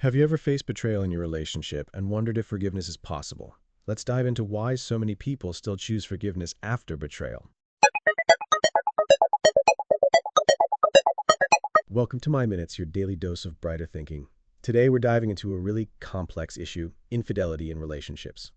Have you ever faced betrayal in your relationship and wondered if forgiveness is possible? Let's dive into why so many people still choose forgiveness after betrayal. Welcome to My Minutes, your daily dose of brighter thinking. Today we're diving into a really complex issue, infidelity in relationships.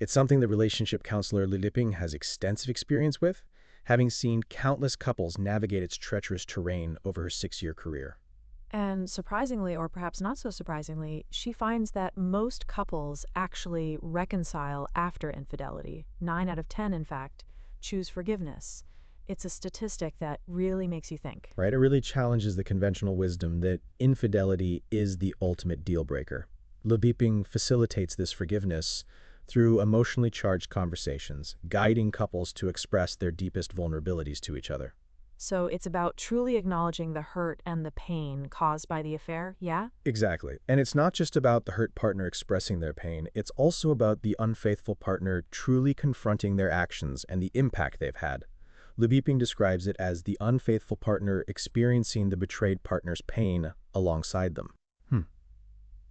It's something that relationship counselor Li Lipping has extensive experience with, having seen countless couples navigate its treacherous terrain over her 6-year career. And surprisingly, or perhaps not so surprisingly, she finds that most couples actually reconcile after infidelity. 9 out of 10, in fact, choose forgiveness. It's a statistic that really makes you think. Right? It really challenges the conventional wisdom that infidelity is the ultimate deal breaker. Le Beeping facilitates this forgiveness through emotionally charged conversations, guiding couples to express their deepest vulnerabilities to each other. So it's about truly acknowledging the hurt and the pain caused by the affair, yeah? Exactly. And it's not just about the hurt partner expressing their pain, it's also about the unfaithful partner truly confronting their actions and the impact they've had. Le Beeping describes it as the unfaithful partner experiencing the betrayed partner's pain alongside them. Hmm.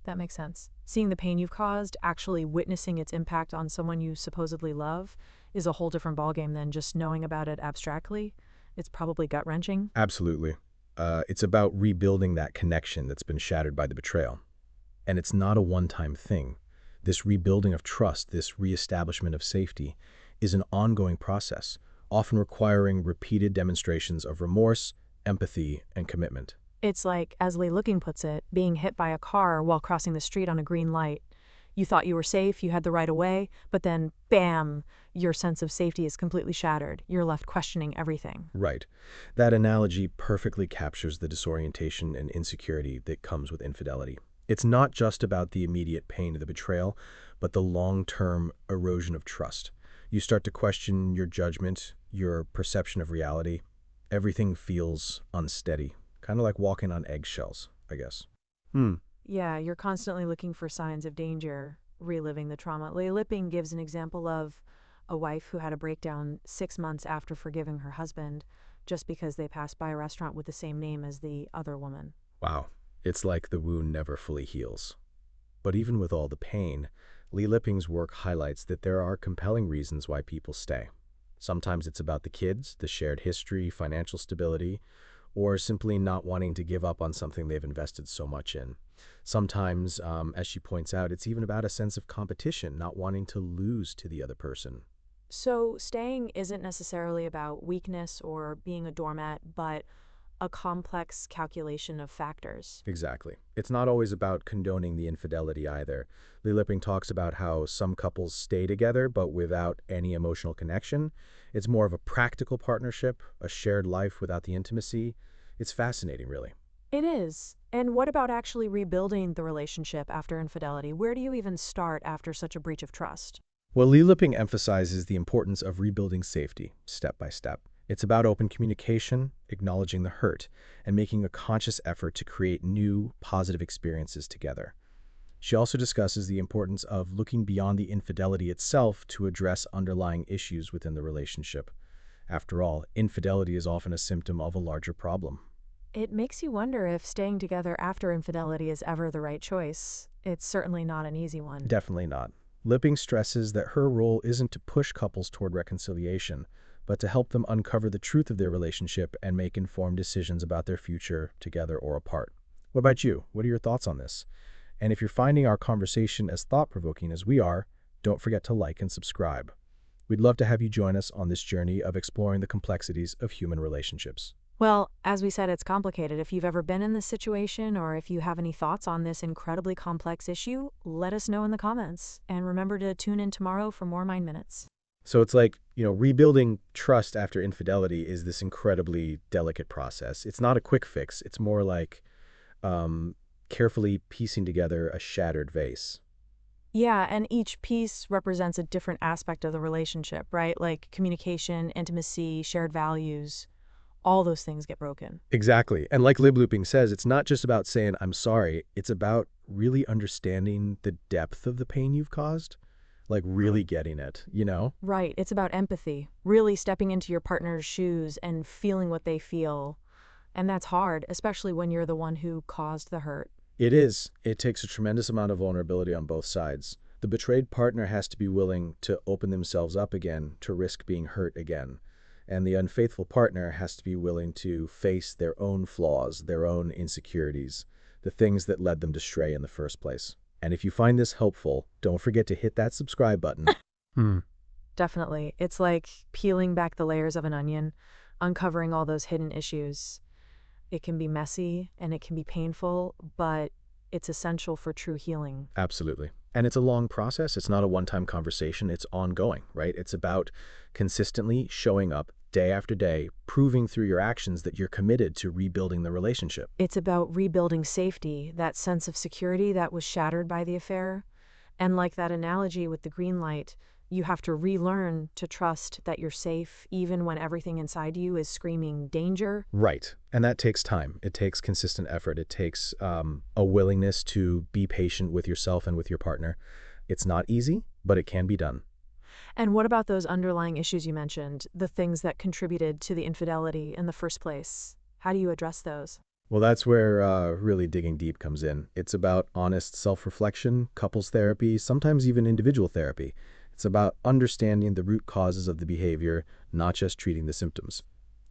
That makes sense. Seeing the pain you've caused, actually witnessing its impact on someone you supposedly love, is a whole different ballgame than just knowing about it abstractly. It's probably gut-wrenching. Absolutely. It's about rebuilding that connection that's been shattered by the betrayal. And it's not a one-time thing. This rebuilding of trust, this reestablishment of safety, is an ongoing process, often requiring repeated demonstrations of remorse, empathy, and commitment. It's like, as Lee Looking puts it, being hit by a car while crossing the street on a green light. You thought you were safe, you had the right of way, but then, bam, your sense of safety is completely shattered. You're left questioning everything. Right. That analogy perfectly captures the disorientation and insecurity that comes with infidelity. It's not just about the immediate pain of the betrayal, but the long-term erosion of trust. You start to question your judgment, your perception of reality. Everything feels unsteady, kind of like walking on eggshells, I guess. Hmm. Yeah, you're constantly looking for signs of danger, reliving the trauma. Lee Lipping gives an example of a wife who had a breakdown 6 months after forgiving her husband just because they passed by a restaurant with the same name as the other woman. Wow. It's like the wound never fully heals. But even with all the pain, Lee Lipping's work highlights that there are compelling reasons why people stay. Sometimes it's about the kids, the shared history, financial stability, or simply not wanting to give up on something they've invested so much in. Sometimes, as she points out, it's even about a sense of competition, not wanting to lose to the other person. So, staying isn't necessarily about weakness or being a doormat, but a complex calculation of factors. Exactly. It's not always about condoning the infidelity either. Lee Lipping talks about how some couples stay together but without any emotional connection. It's more of a practical partnership, a shared life without the intimacy. It's fascinating, really. It is. And what about actually rebuilding the relationship after infidelity? Where do you even start after such a breach of trust? Well, Lee Lipping emphasizes the importance of rebuilding safety, step by step. It's about open communication, acknowledging the hurt, and making a conscious effort to create new, positive experiences together. She also discusses the importance of looking beyond the infidelity itself to address underlying issues within the relationship. After all, infidelity is often a symptom of a larger problem. It makes you wonder if staying together after infidelity is ever the right choice. It's certainly not an easy one. Definitely not. Lipping stresses that her role isn't to push couples toward reconciliation, but to help them uncover the truth of their relationship and make informed decisions about their future, together or apart. What about you? What are your thoughts on this? And if you're finding our conversation as thought-provoking as we are, don't forget to like and subscribe. We'd love to have you join us on this journey of exploring the complexities of human relationships. Well, as we said, it's complicated. If you've ever been in this situation or if you have any thoughts on this incredibly complex issue, let us know in the comments. And remember to tune in tomorrow for more Mind Minutes. So it's like, rebuilding trust after infidelity is this incredibly delicate process. It's not a quick fix. It's more like carefully piecing together a shattered vase. Yeah, and each piece represents a different aspect of the relationship, right? Like communication, intimacy, shared values. All those things get broken. Exactly. And like Lib Looping says, it's not just about saying, I'm sorry. It's about really understanding the depth of the pain you've caused, like really getting it. Right, it's about empathy, really stepping into your partner's shoes and feeling what they feel. And that's hard, especially when you're the one who caused the hurt. It is. It takes a tremendous amount of vulnerability on both sides. The betrayed partner has to be willing to open themselves up again, to risk being hurt again. And the unfaithful partner has to be willing to face their own flaws, their own insecurities, the things that led them to stray in the first place. And if you find this helpful, don't forget to hit that subscribe button. Definitely. It's like peeling back the layers of an onion, uncovering all those hidden issues. It can be messy and it can be painful, but it's essential for true healing. Absolutely. And it's a long process. It's not a one-time conversation. It's ongoing, right? It's about consistently showing up day after day, proving through your actions that you're committed to rebuilding the relationship. It's about rebuilding safety, that sense of security that was shattered by the affair. And like that analogy with the green light, you have to relearn to trust that you're safe even when everything inside you is screaming danger. Right. And that takes time. It takes consistent effort. It takes a willingness to be patient with yourself and with your partner. It's not easy, but it can be done. And what about those underlying issues you mentioned, the things that contributed to the infidelity in the first place? How do you address those? Well, that's where really digging deep comes in. It's about honest self-reflection, couples therapy, sometimes even individual therapy. It's about understanding the root causes of the behavior, not just treating the symptoms.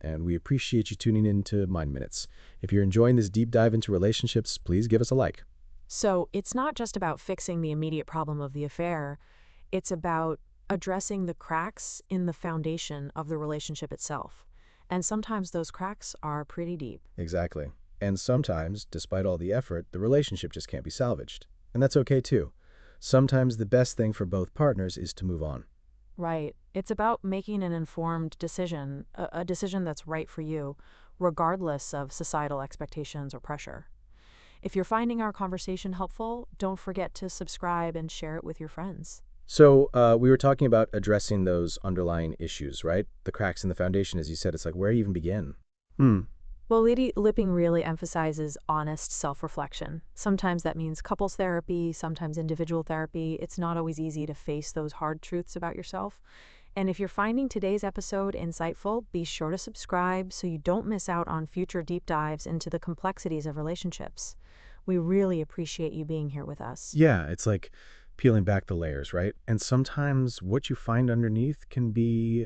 And we appreciate you tuning in to Mind Minutes. If you're enjoying this deep dive into relationships, please give us a like. So it's not just about fixing the immediate problem of the affair, it's about addressing the cracks in the foundation of the relationship itself. And sometimes those cracks are pretty deep. Exactly. And sometimes, despite all the effort, the relationship just can't be salvaged. And that's okay too. Sometimes the best thing for both partners is to move on. Right. It's about making an informed decision, a decision that's right for you, regardless of societal expectations or pressure. If you're finding our conversation helpful, don't forget to subscribe and share it with your friends. So we were talking about addressing those underlying issues, right? The cracks in the foundation, as you said, it's like, where do you even begin? Well, Lady Lipping really emphasizes honest self-reflection. Sometimes that means couples therapy, sometimes individual therapy. It's not always easy to face those hard truths about yourself. And if you're finding today's episode insightful, be sure to subscribe so you don't miss out on future deep dives into the complexities of relationships. We really appreciate you being here with us. Yeah, it's like peeling back the layers, right? And sometimes what you find underneath can be,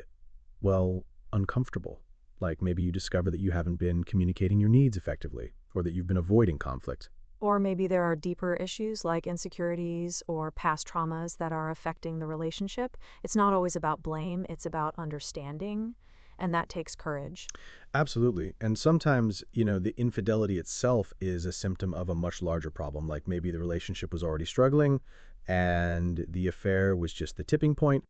well, uncomfortable. Like maybe you discover that you haven't been communicating your needs effectively, or that you've been avoiding conflict. Or maybe there are deeper issues like insecurities or past traumas that are affecting the relationship. It's not always about blame, it's about understanding, and that takes courage. Absolutely. And sometimes, the infidelity itself is a symptom of a much larger problem. Like maybe the relationship was already struggling and the affair was just the tipping point.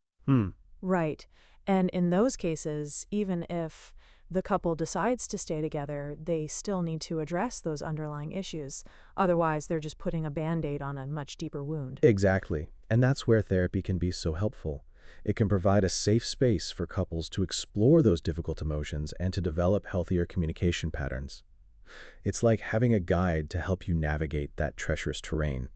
Right. And in those cases, even if the couple decides to stay together, they still need to address those underlying issues. Otherwise, they're just putting a Band-Aid on a much deeper wound. Exactly. And that's where therapy can be so helpful. It can provide a safe space for couples to explore those difficult emotions and to develop healthier communication patterns. It's like having a guide to help you navigate that treacherous terrain.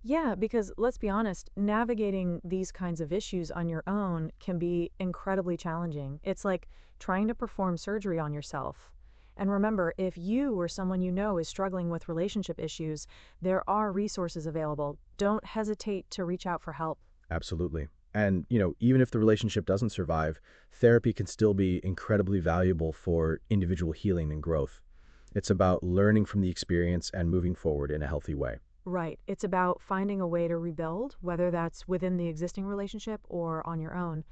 Yeah, because let's be honest, navigating these kinds of issues on your own can be incredibly challenging. It's like trying to perform surgery on yourself. And remember, if you or someone you know is struggling with relationship issues, there are resources available. Don't hesitate to reach out for help. Absolutely. And, even if the relationship doesn't survive, therapy can still be incredibly valuable for individual healing and growth. It's about learning from the experience and moving forward in a healthy way. Right. It's about finding a way to rebuild, whether that's within the existing relationship or on your own.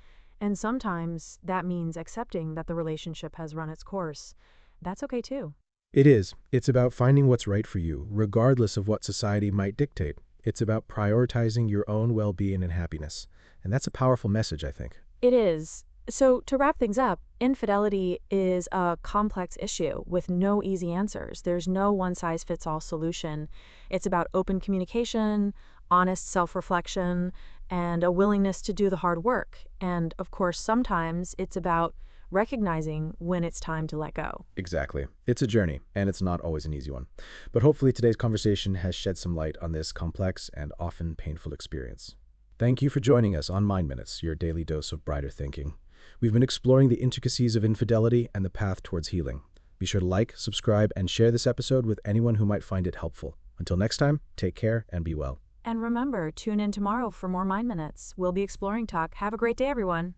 And sometimes that means accepting that the relationship has run its course. That's okay too. It is. It's about finding what's right for you, regardless of what society might dictate. It's about prioritizing your own well-being and happiness. And that's a powerful message, I think. It is. So, to wrap things up, infidelity is a complex issue with no easy answers. There's no one-size-fits-all solution. It's about open communication, honest self-reflection, and a willingness to do the hard work. And, of course, sometimes it's about recognizing when it's time to let go. Exactly. It's a journey, and it's not always an easy one. But hopefully today's conversation has shed some light on this complex and often painful experience. Thank you for joining us on Mind Minutes, your daily dose of brighter thinking. We've been exploring the intricacies of infidelity and the path towards healing. Be sure to like, subscribe, and share this episode with anyone who might find it helpful. Until next time, take care and be well. And remember, tune in tomorrow for more Mind Minutes. We'll be exploring talk. Have a great day, everyone.